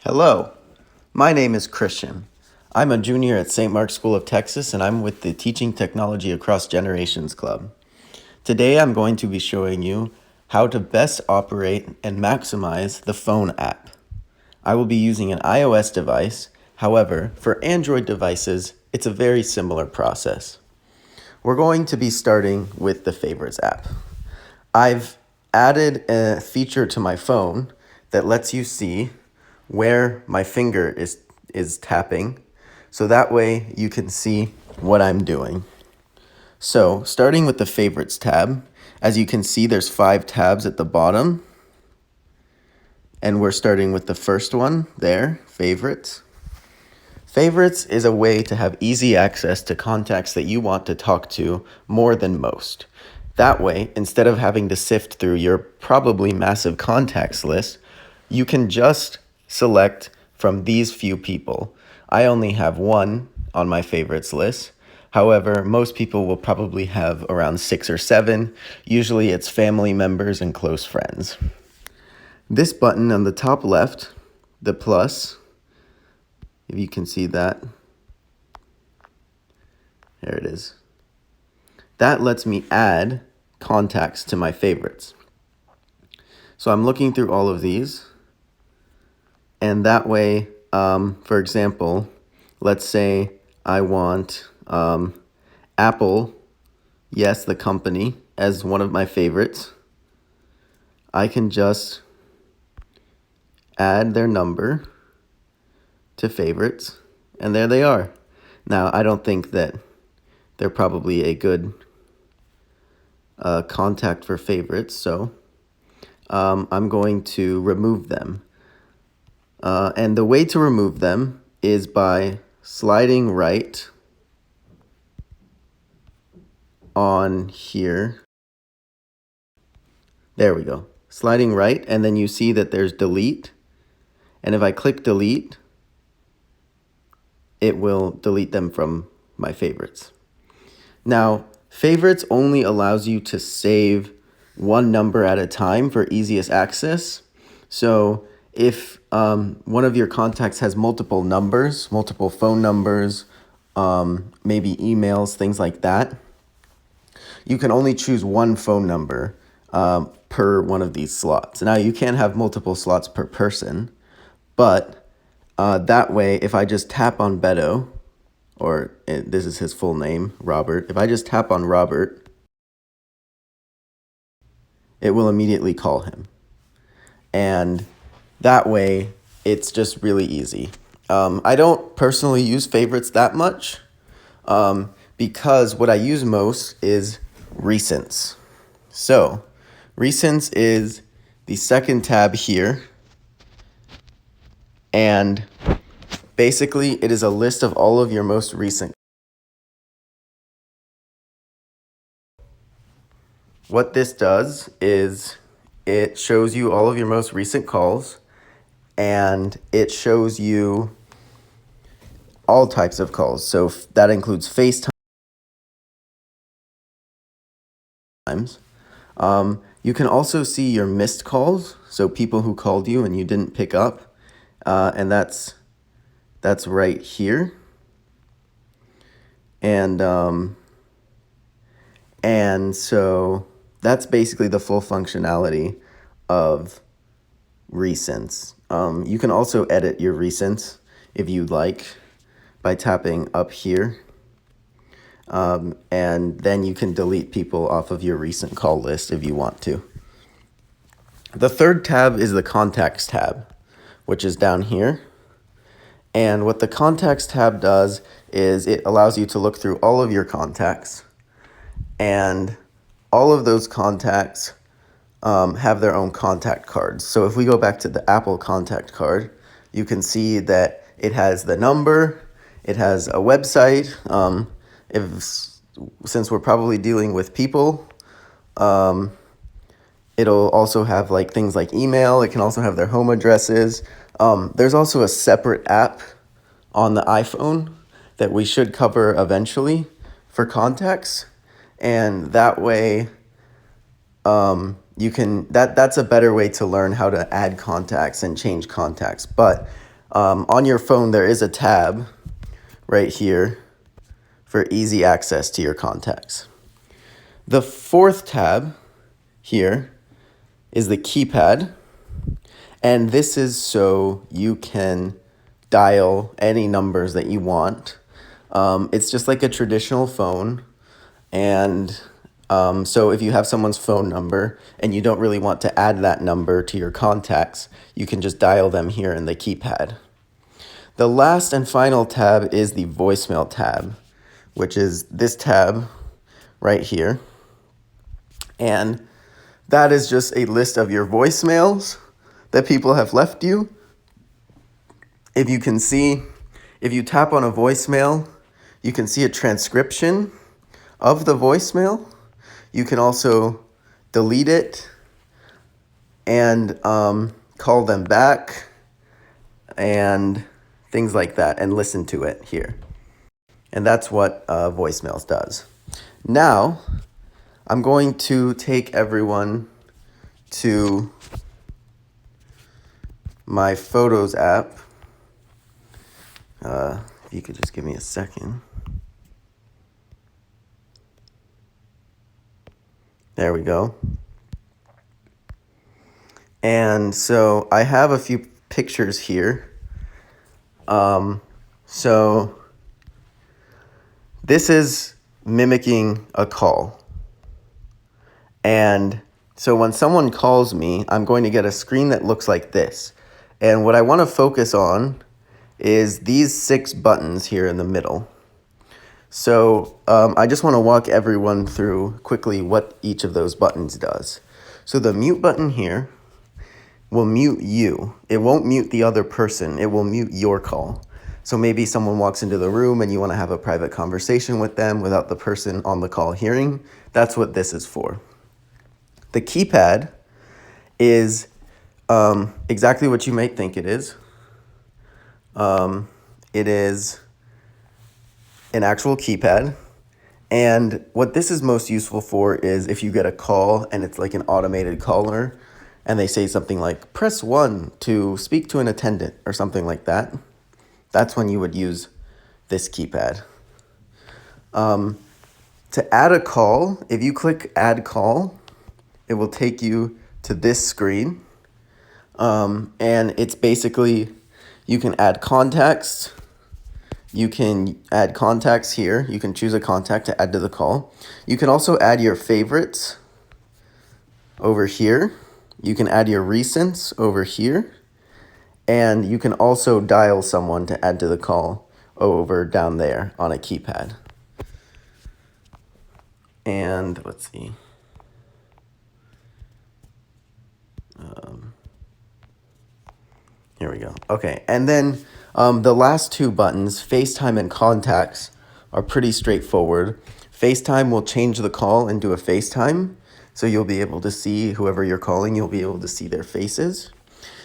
Hello, my name is Christian. I'm a junior at St. Mark's School of Texas, and I'm with the Teaching Technology Across Generations Club. Today I'm going to be showing you how to best operate and maximize the phone app. I will be using an iOS device. However, for Android devices, it's a very similar process. We're going to be starting with the Favorites app. I've added a feature to my phone that lets you see where my finger is tapping, so that way you can see what I'm doing. So, starting with the Favorites tab, as you can see, there's 5 tabs at the bottom, and we're starting with the first one there, Favorites. Favorites is a way to have easy access to contacts that you want to talk to more than most. That way, instead of having to sift through your probably massive contacts list, you can just select from these few people. I only have one on my favorites list. However, most people will probably have around 6 or 7. Usually it's family members and close friends. This button on the top left, the plus, if you can see that, there it is. That lets me add contacts to my favorites. So I'm looking through all of these, and that way, for example, let's say I want Apple, yes, the company, as one of my favorites. I can just add their number to favorites, and there they are. Now, I don't think that they're probably a good contact for favorites, so I'm going to remove them. And the way to remove them is by sliding right on here. There we go. Sliding right, and then you see that there's delete. And if I click delete, it will delete them from my favorites. Now, favorites only allows you to save one number at a time for easiest access. So if one of your contacts has multiple numbers, multiple phone numbers, maybe emails, things like that, you can only choose one phone number per one of these slots. Now, you can have multiple slots per person, but that way, if I just tap on Beto, or this is his full name, Robert, if I just tap on Robert, it will immediately call him. And that way, it's just really easy. I don't personally use favorites that much because what I use most is recents. So, recents is the second tab here. And basically, it is a list of all of your most recent. What this does is it shows you all of your most recent calls, and it shows you all types of calls. So that includes FaceTime. You can also see your missed calls, so people who called you and you didn't pick up, and that's right here. And so that's basically the full functionality of recents. You can also edit your recents if you'd like by tapping up here. And then you can delete people off of your recent call list if you want to. The third tab is the Contacts tab, which is down here. And what the Contacts tab does is it allows you to look through all of your contacts, and all of those contacts have their own contact cards. So if we go back to the Apple contact card, you can see that it has the number, it has a website. Since we're probably dealing with people, it'll also have like things like email. It can also have their home addresses. There's also a separate app on the iPhone that we should cover eventually for contacts, and that way you can that's a better way to learn how to add contacts and change contacts. But On your phone, there is a tab right here for easy access to your contacts. The fourth tab here is the keypad, and this is so you can dial any numbers that you want. It's just like a traditional phone, and so if you have someone's phone number and you don't really want to add that number to your contacts, you can just dial them here in the keypad. The last and final tab is the voicemail tab, which is this tab right here. And that is just a list of your voicemails that people have left you. If you can see, if you tap on a voicemail, you can see a transcription of the voicemail. You can also delete it and call them back and things like that, and listen to it here. And that's what voicemails does. Now, I'm going to take everyone to my Photos app. If you could just give me a second. There we go. And so I have a few pictures here. So this is mimicking a call. And so when someone calls me, I'm going to get a screen that looks like this. And what I want to focus on is these 6 buttons here in the middle. So I just want to walk everyone through quickly what each of those buttons does. So the mute button here will mute you. It won't mute the other person. It will mute your call. So maybe someone walks into the room and you want to have a private conversation with them without the person on the call hearing. That's what this is for. The keypad is exactly what you might think it is. It is an actual keypad. And what this is most useful for is if you get a call and it's like an automated caller and they say something like, press 1 to speak to an attendant or something like that. That's when you would use this keypad. To add a call, if you click add call, it will take you to this screen. And it's basically, you can add contacts. You can add contacts here. You can choose a contact to add to the call. You can also add your favorites over here. You can add your recents over here. And you can also dial someone to add to the call over down there on a keypad. And let's see. Here we go. Okay, and then the last 2 buttons, FaceTime and Contacts, are pretty straightforward. FaceTime will change the call into a FaceTime, so you'll be able to see whoever you're calling, you'll be able to see their faces.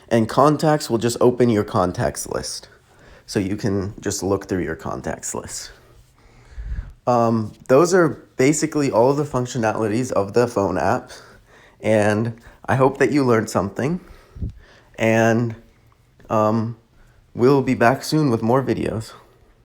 And Contacts will just open your contacts list, so you can just look through your contacts list. Those are basically all of the functionalities of the phone app, and I hope that you learned something. And we'll be back soon with more videos.